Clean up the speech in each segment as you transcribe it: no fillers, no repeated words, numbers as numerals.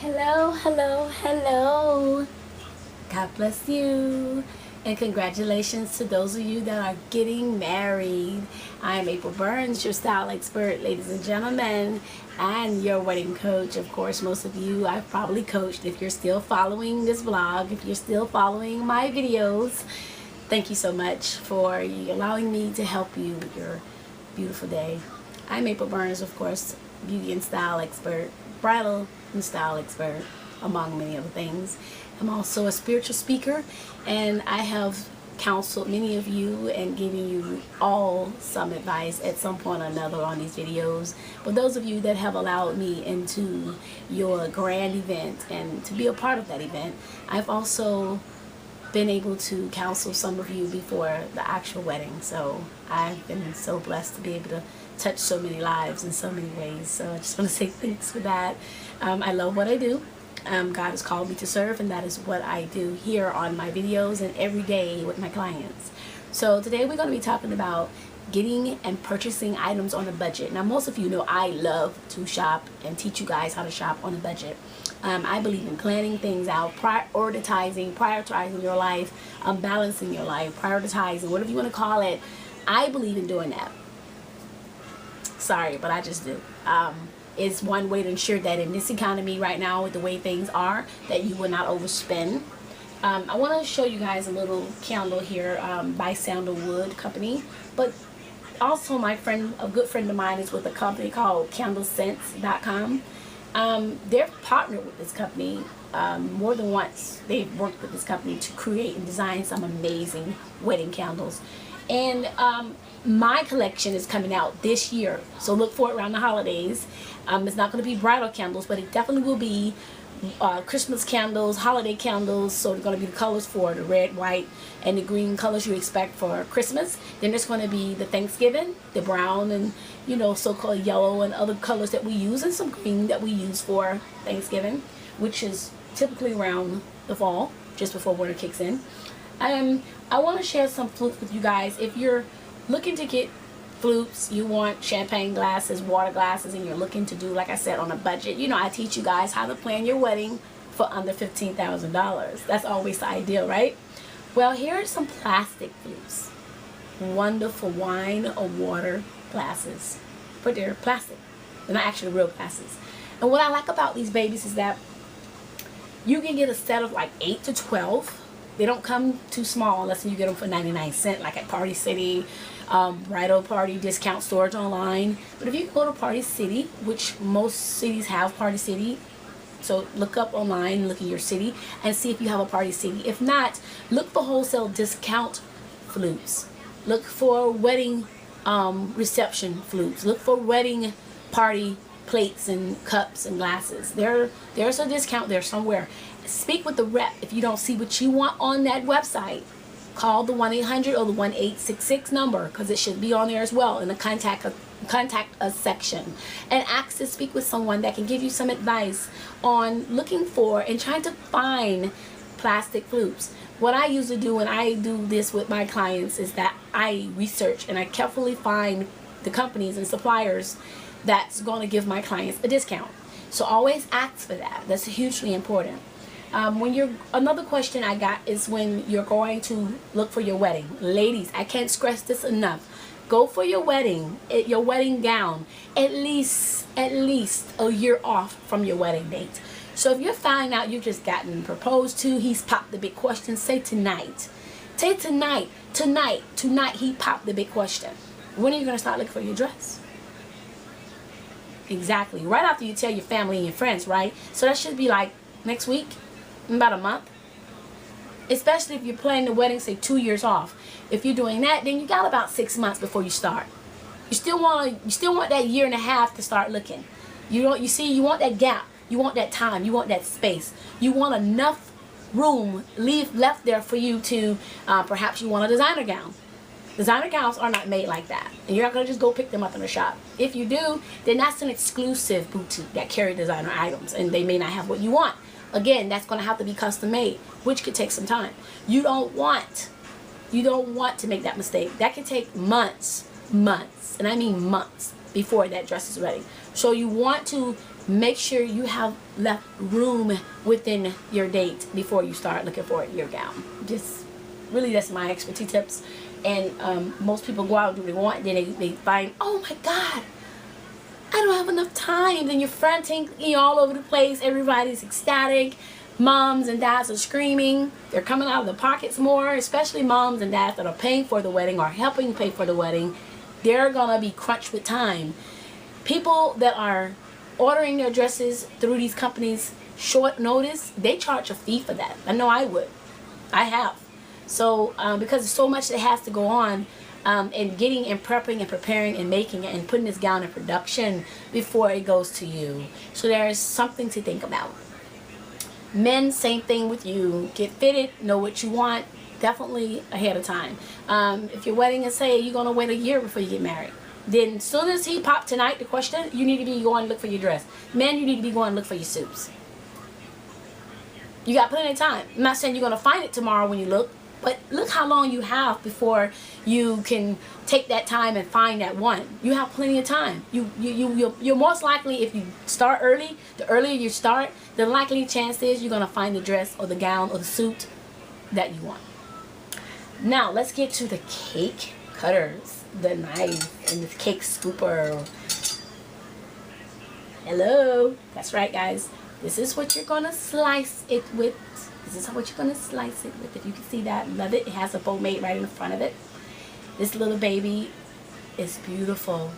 Hello, hello, hello. God bless you. And congratulations to those of you that are getting married. I'm April Burns, your style expert, ladies and gentlemen, and your wedding coach. Of course, most of you I've probably coached. If you're still following this vlog, if you're still following my videos, thank you so much for allowing me to help you with your beautiful day. I'm April Burns, of course, beauty and style expert, bridal and style expert, among many other things. I'm also a spiritual speaker, and I have counseled many of you and given you all some advice at some point or another on these videos. But those of you that have allowed me into your grand event and to be a part of that event, I've also been able to counsel some of you before the actual wedding. So I've been so blessed to be able to touch so many lives in so many ways. So I just want to say thanks for that. I love what I do. God has called me to serve, and that is what I do here on my videos and every day with my clients. So today we're going to be talking about getting and purchasing items on a budget. Now, most of you know I love to shop and teach you guys how to shop on a budget. I believe in planning things out, prioritizing your life, balancing your life, prioritizing, whatever you want to call it. I believe in doing that. Sorry, but I just do. It's one way to ensure that in this economy right now, with the way things are, that you will not overspend. I want to show you guys a little candle here by Sandalwood Company, but also a good friend of mine is with a company called candlescents.com. They're partnered with this company more than once. They've worked with this company to create and design some amazing wedding candles. And my collection is coming out this year, so look for it around the holidays. It's not going to be bridal candles, but it definitely will be Christmas candles, holiday candles. So they're going to be the colors for the red, white, and the green colors you expect for Christmas. Then there's going to be the Thanksgiving, the brown, and so-called yellow and other colors that we use, and some green that we use for Thanksgiving, which is typically around the fall, just before winter kicks in. I want to share some flutes with you guys. If you're looking to get flutes, you want champagne glasses, water glasses, and you're looking to do, like I said, on a budget, I teach you guys how to plan your wedding for under $15,000. That's always the ideal, right? Well, here are some plastic flutes. Wonderful wine or water glasses, but they're plastic. They're not actually real glasses. And what I like about these babies is that you can get a set of like 8 to 12. They don't come too small unless you get them for 99 cents, like at Party City, Bridal Party discount stores online. But if you go to Party City, which most cities have Party City, so look up online, look in your city, and see if you have a Party City. If not, look for wholesale discount flutes. Look for wedding reception flutes. Look for wedding party plates and cups and glasses. There's a discount there somewhere. Speak with the rep. If you don't see what you want on that website, call the 1-800 or the 1-866 number, because it should be on there as well in the contact us section, and ask to speak with someone that can give you some advice on looking for and trying to find plastic flutes. What I usually do when I do this with my clients is that I research and I carefully find the companies and suppliers that's going to give my clients a discount. So always ask for that. That's hugely important. Another question I got is when you're going to look for your wedding. Ladies, I can't stress this enough. Go for your wedding gown at least a year off from your wedding date. So if you're finding out you've just gotten proposed to, he's popped the big question, say tonight. Say tonight he popped the big question. When are you going to start looking for your dress? Exactly. Right after you tell your family and your friends, right? So that should be like next week, in about a month. Especially if you're planning the wedding, say 2 years off. If you're doing that, then you got about 6 months before you start. You still want that year and a half to start looking. You want that gap. You want that time. You want that space. You want enough room left there for you to perhaps you want a designer gown. Designer gowns are not made like that, and you're not going to just go pick them up in the shop. If you do, then that's an exclusive boutique that carry designer items, and they may not have what you want. Again, that's going to have to be custom made, which could take some time. You don't want to make that mistake. That can take months, and I mean months, before that dress is ready. So you want to make sure you have left room within your date before you start looking for your gown. Just really, that's my expertise tips. And most people go out and do what they want, then they find, oh my God, I don't have enough time. Then you're frantic, all over the place. Everybody's ecstatic. Moms and dads are screaming. They're coming out of their pockets more, especially moms and dads that are paying for the wedding or helping pay for the wedding. They're gonna be crunched with time. People that are ordering their dresses through these companies short notice, they charge a fee for that. I know I would. I have. So because there's so much that has to go on in getting and prepping and preparing and making it and putting this gown in production before it goes to you. So there is something to think about. Men, same thing with you. Get fitted, know what you want, definitely ahead of time. If your wedding is, say, you're going to wait a year before you get married, then as soon as he popped tonight, the question, you need to be going to look for your dress. Men, you need to be going to look for your suits. You got plenty of time. I'm not saying you're going to find it tomorrow when you look, but look how long you have before you can take that time and find that one. You have plenty of time. You're most likely, if you start early, the earlier you start, the likely chance is you're going to find the dress or the gown or the suit that you want. Now, let's get to the cake cutters, the knife and the cake scooper. Hello. That's right, guys. This is what you're going to slice it with. This is what you're going to slice it with. If you can see that, love it. It has a bow made right in the front of it. This little baby is beautiful.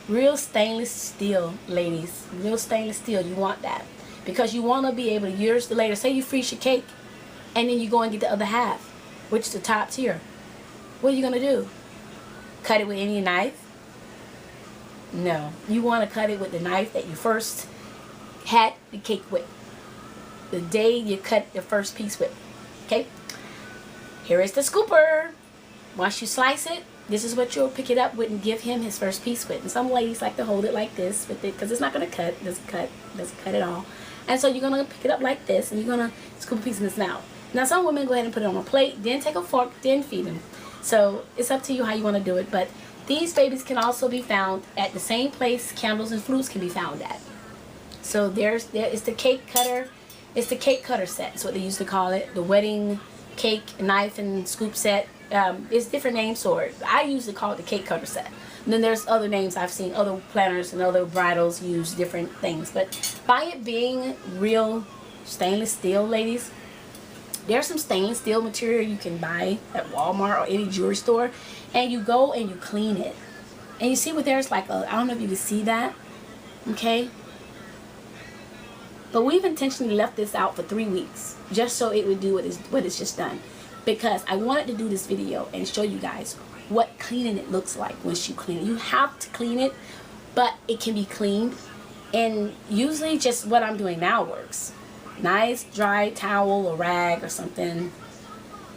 Real stainless steel, ladies. Real stainless steel. You want that. Because you want to be able to, years later, say you freeze your cake, and then you go and get the other half, which is the top tier. What are you going to do? Cut it with any knife? No. You want to cut it with the knife that you first had the cake with. The day you cut your first piece with. Okay? Here is the scooper. Once you slice it, this is what you'll pick it up with and give him his first piece with. And some ladies like to hold it like this with it because it's not going to cut. It doesn't cut at all. And so you're going to pick it up like this and you're going to scoop a piece in his mouth. Now some women go ahead and put it on a plate, then take a fork, then feed him. So it's up to you how you want to do it. But these babies can also be found at the same place candles and flutes can be found at. So there is the cake cutter. It's the cake cutter set. That's what they used to call it. The wedding cake, knife, and scoop set. It's different names for it. I usually call it the cake cutter set. And then there's other names I've seen. Other planners and other bridals use different things. But by it being real stainless steel, ladies, there's some stainless steel material you can buy at Walmart or any jewelry store. And you go and you clean it. And you see what there's like I don't know if you can see that. Okay? But we've intentionally left this out for 3 weeks just so it would do what it's just done. Because I wanted to do this video and show you guys what cleaning it looks like once you clean it. You have to clean it, but it can be cleaned. And usually just what I'm doing now works. Nice dry towel or rag or something.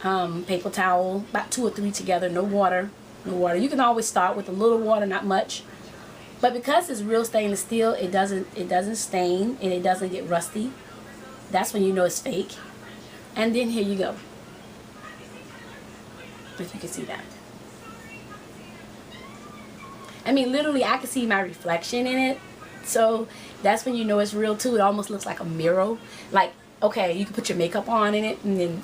Paper towel, about 2 or 3 together, no water. No water. You can always start with a little water, not much. But because it's real stainless steel, it doesn't stain and it doesn't get rusty. That's when you know it's fake. And then here you go. If you can see that. I mean, literally, I can see my reflection in it. So that's when you know it's real too. It almost looks like a mirror. Like, okay, you can put your makeup on in it, and then,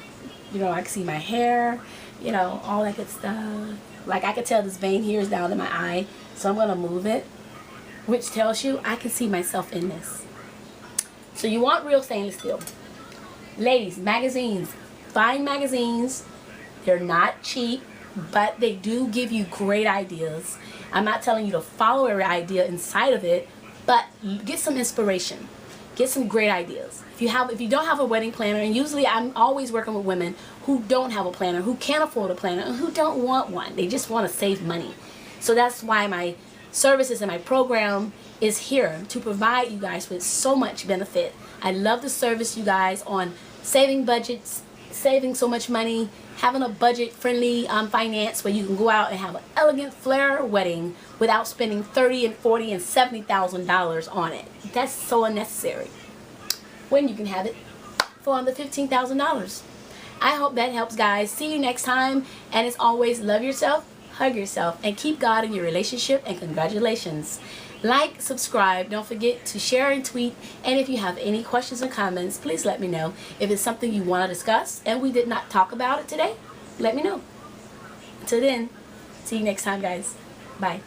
I can see my hair, all that good stuff. Like, I can tell this vein here is down in my eye, so I'm going to move it, which tells you I can see myself in this. So you want real stainless steel. Ladies, magazines. Find magazines. They're not cheap, but they do give you great ideas. I'm not telling you to follow every idea inside of it, but get some inspiration. Get some great ideas. If you don't have a wedding planner, and usually I'm always working with women who don't have a planner, who can't afford a planner, and who don't want one. They just want to save money. So that's why my services and my program is here to provide you guys with so much benefit. I love to service you guys on saving budgets, saving so much money, having a budget-friendly finance where you can go out and have an elegant flair wedding without spending $30,000 and $40,000 and $70,000 on it. That's so unnecessary. When you can have it for under $15,000. I hope that helps, guys. See you next time. And as always, love yourself, hug yourself, and keep God in your relationship. And congratulations. Like, subscribe. Don't forget to share and tweet. And if you have any questions or comments, please let me know. If it's something you want to discuss and we did not talk about it today, let me know. Until then, see you next time, guys. Bye.